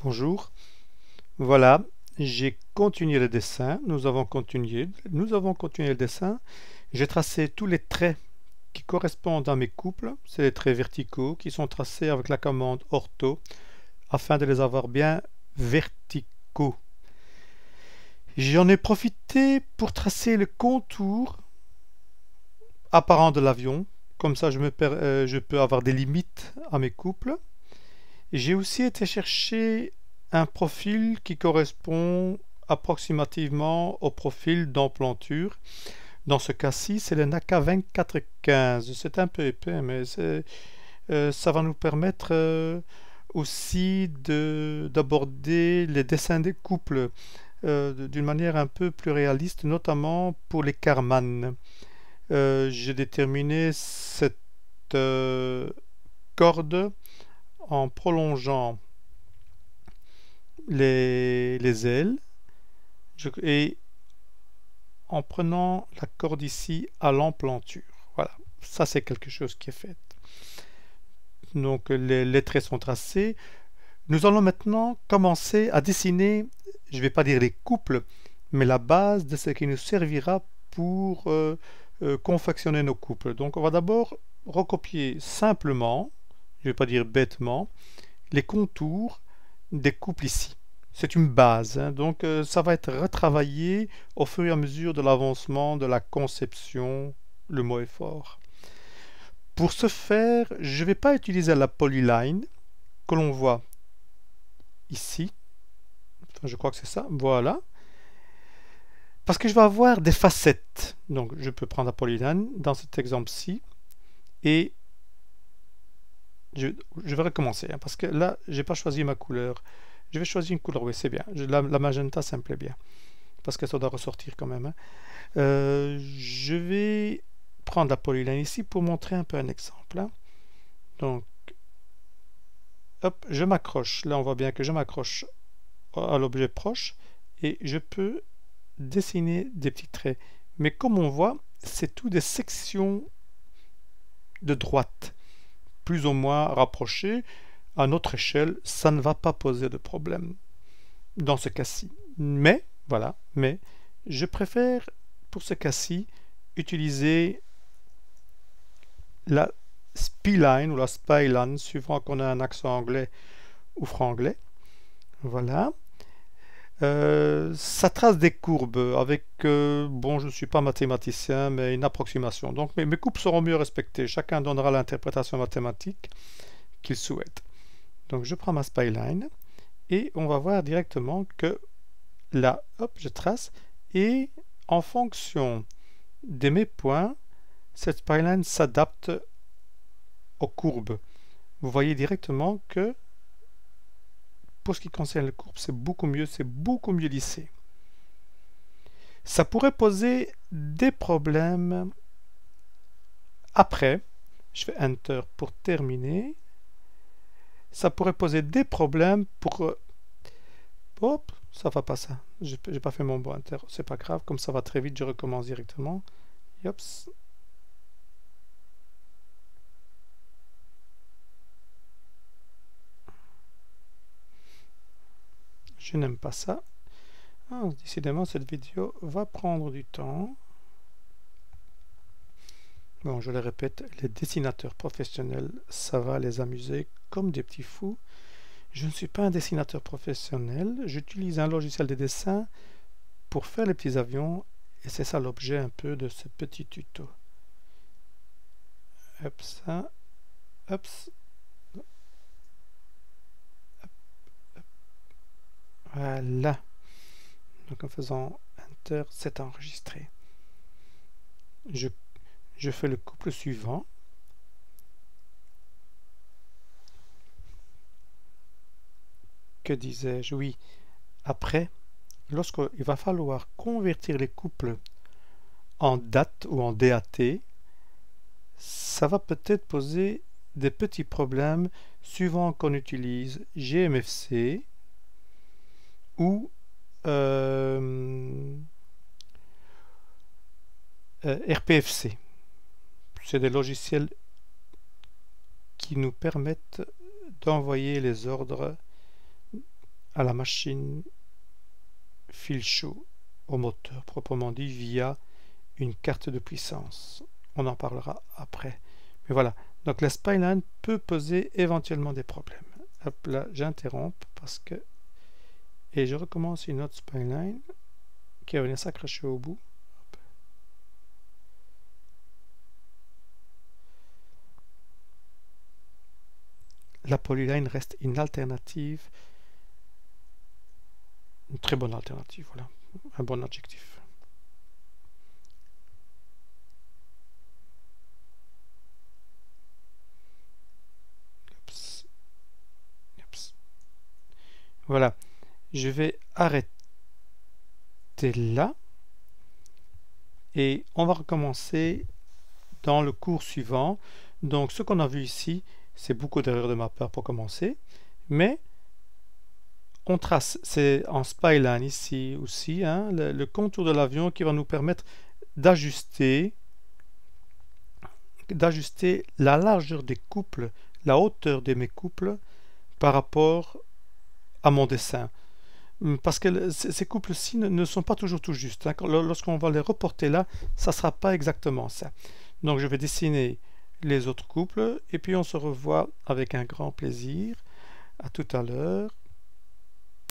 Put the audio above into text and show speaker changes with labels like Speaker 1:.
Speaker 1: Bonjour, voilà, j'ai continué le dessin, nous avons continué le dessin, j'ai tracé tous les traits qui correspondent à mes couples, c'est les traits verticaux qui sont tracés avec la commande ortho afin de les avoir bien verticaux. J'en ai profité pour tracer le contour apparent de l'avion, comme ça je peux avoir des limites à mes couples. J'ai aussi été chercher un profil qui correspond approximativement au profil d'emplanture. Dans ce cas-ci, c'est le NACA 2415. C'est un peu épais, mais ça va nous permettre aussi d'aborder les dessins des couples d'une manière un peu plus réaliste, notamment pour les Karman. J'ai déterminé cette corde en prolongeant les ailes et en prenant la corde ici à l'emplanture. Voilà, ça c'est quelque chose qui est fait. Donc les traits sont tracés. Nous allons maintenant commencer à dessiner, je ne vais pas dire les couples, mais la base de ce qui nous servira pour confectionner nos couples. Donc on va d'abord recopier simplement, je ne vais pas dire bêtement, les contours des couples ici. C'est une base, hein, donc ça va être retravaillé au fur et à mesure de l'avancement de la conception, le mot est fort. Pour ce faire, je ne vais pas utiliser la polyline que l'on voit ici. Enfin, je crois que c'est ça, voilà. Parce que je vais avoir des facettes. Donc je peux prendre la polyline dans cet exemple-ci et je vais recommencer, hein, parce que là, j'ai pas choisi ma couleur. Je vais choisir une couleur, oui, c'est bien. La magenta, ça me plaît bien. Parce que ça doit ressortir quand même, hein. Je vais prendre la polyline ici pour montrer un peu un exemple, hein. Donc, hop, je m'accroche. Là, on voit bien que je m'accroche à l'objet proche. Et je peux dessiner des petits traits. Mais comme on voit, c'est tout des sections de droite, plus ou moins rapprochées. À notre échelle, ça ne va pas poser de problème dans ce cas-ci. Mais, voilà, mais je préfère pour ce cas-ci utiliser la spline ou la spyline, suivant qu'on a un accent anglais ou franglais. Voilà. Ça trace des courbes avec, bon, je ne suis pas mathématicien, mais une approximation. Donc mes courbes seront mieux respectées. Chacun donnera l'interprétation mathématique qu'il souhaite. Donc je prends ma spyline et on va voir directement que là, hop, je trace et en fonction de mes points, cette spyline s'adapte aux courbes. Vous voyez directement que pour ce qui concerne les courbes, c'est beaucoup mieux lissé. Ça pourrait poser des problèmes après. Je fais Enter pour terminer. Ça pourrait poser des problèmes pour... Hop, ça va pas ça. J'ai pas fait mon bon Enter. C'est pas grave, comme ça va très vite, je recommence directement. Yops. Je n'aime pas ça. Ah, décidément, cette vidéo va prendre du temps. Bon, je le répète, les dessinateurs professionnels, ça va les amuser comme des petits fous. Je ne suis pas un dessinateur professionnel, j'utilise un logiciel de dessin pour faire les petits avions et c'est ça l'objet un peu de ce petit tuto. Hop, ça, hop, voilà. Donc en faisant Enter, c'est enregistré. Je fais le couple suivant. Que disais-je? Oui, après, lorsqu'il va falloir convertir les couples en date ou en DAT, ça va peut-être poser des petits problèmes suivant qu'on utilise GMFC ou RPFC. C'est des logiciels qui nous permettent d'envoyer les ordres à la machine fil chaud, au moteur proprement dit, via une carte de puissance. On en parlera après. Mais voilà, donc la spline peut poser éventuellement des problèmes. Hop là, j'interromps parce que... Et je recommence une autre spline qui va venir s'accrocher au bout. Hop. La polyline reste une alternative, une très bonne alternative, voilà, un bon adjectif. Oups. Oups. Voilà, je vais arrêter là et on va recommencer dans le cours suivant. Donc ce qu'on a vu ici, c'est beaucoup d'erreurs de ma part pour commencer, mais on trace, c'est en spline ici aussi, hein, le contour de l'avion qui va nous permettre d'ajuster la largeur des couples, la hauteur de mes couples par rapport à mon dessin. Parce que ces couples-ci ne sont pas toujours tout justes. Hein. Lorsqu'on va les reporter là, ça ne sera pas exactement ça. Donc je vais dessiner les autres couples et puis on se revoit avec un grand plaisir. À tout à l'heure.